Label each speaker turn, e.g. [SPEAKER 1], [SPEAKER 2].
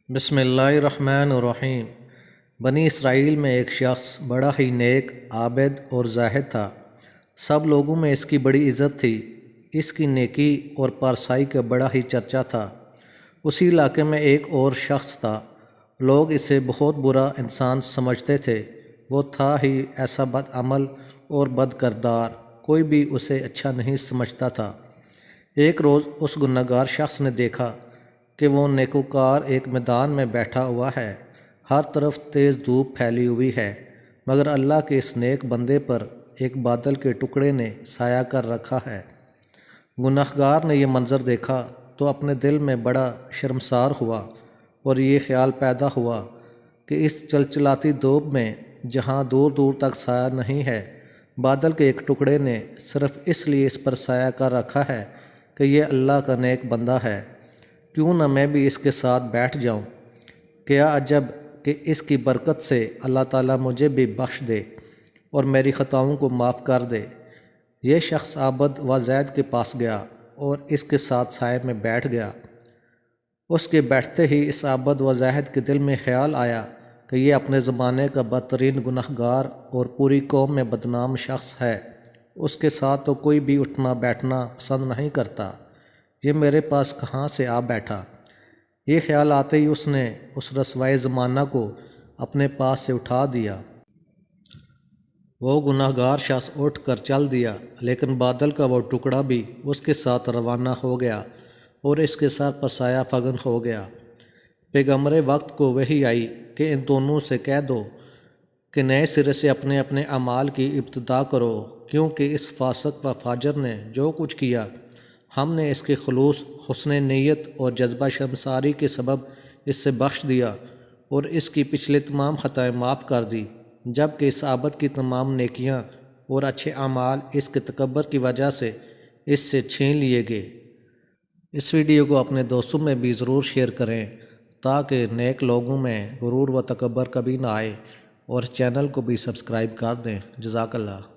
[SPEAKER 1] بسم اللہ الرحمن الرحیم۔ بنی اسرائیل میں ایک شخص بڑا ہی نیک، عابد اور زاہد تھا۔ سب لوگوں میں اس کی بڑی عزت تھی۔ اس کی نیکی اور پارسائی کا بڑا ہی چرچا تھا۔ اسی علاقے میں ایک اور شخص تھا۔ لوگ اسے بہت برا انسان سمجھتے تھے۔ وہ تھا ہی ایسا بد عمل اور بد کردار، کوئی بھی اسے اچھا نہیں سمجھتا تھا۔ ایک روز اس گنہگار شخص نے دیکھا کہ وہ نیکوکار ایک میدان میں بیٹھا ہوا ہے۔ ہر طرف تیز دھوپ پھیلی ہوئی ہے، مگر اللہ کے اس نیک بندے پر ایک بادل کے ٹکڑے نے سایہ کر رکھا ہے۔ گنہگار نے یہ منظر دیکھا تو اپنے دل میں بڑا شرمسار ہوا اور یہ خیال پیدا ہوا کہ اس چلچلاتی دھوپ میں جہاں دور دور تک سایہ نہیں ہے، بادل کے ایک ٹکڑے نے صرف اس لیے اس پر سایہ کر رکھا ہے کہ یہ اللہ کا نیک بندہ ہے۔ کیوں نہ میں بھی اس کے ساتھ بیٹھ جاؤں؟ کیا عجب کہ اس کی برکت سے اللہ تعالیٰ مجھے بھی بخش دے اور میری خطاؤں کو معاف کر دے۔ یہ شخص عابد و زید کے پاس گیا اور اس کے ساتھ سائے میں بیٹھ گیا۔ اس کے بیٹھتے ہی اس عابد و زاہد کے دل میں خیال آیا کہ یہ اپنے زمانے کا بدترین گنہگار اور پوری قوم میں بدنام شخص ہے۔ اس کے ساتھ تو کوئی بھی اٹھنا بیٹھنا پسند نہیں کرتا، یہ میرے پاس کہاں سے آ بیٹھا؟ یہ خیال آتے ہی اس نے اس رسوائے زمانہ کو اپنے پاس سے اٹھا دیا۔ وہ گنہگار شخص اٹھ کر چل دیا، لیکن بادل کا وہ ٹکڑا بھی اس کے ساتھ روانہ ہو گیا اور اس کے سر پر سایہ فگن ہو گیا۔ پیغمبر وقت کو وحی آئی کہ ان دونوں سے کہہ دو کہ نئے سرے سے اپنے اپنے اعمال کی ابتدا کرو، کیونکہ اس فاسق و فاجر نے جو کچھ کیا، ہم نے اس کے خلوص، حسن نیت اور جذبہ شرمساری کے سبب اس سے بخش دیا اور اس کی پچھلے تمام خطائیں معاف کر دی، جبکہ اس عابد کی تمام نیکیاں اور اچھے اعمال اس کے تکبر کی وجہ سے اس سے چھین لیے گئے۔ اس ویڈیو کو اپنے دوستوں میں بھی ضرور شیئر کریں تاکہ نیک لوگوں میں غرور و تکبر کبھی نہ آئے، اور چینل کو بھی سبسکرائب کر دیں۔ جزاک اللہ۔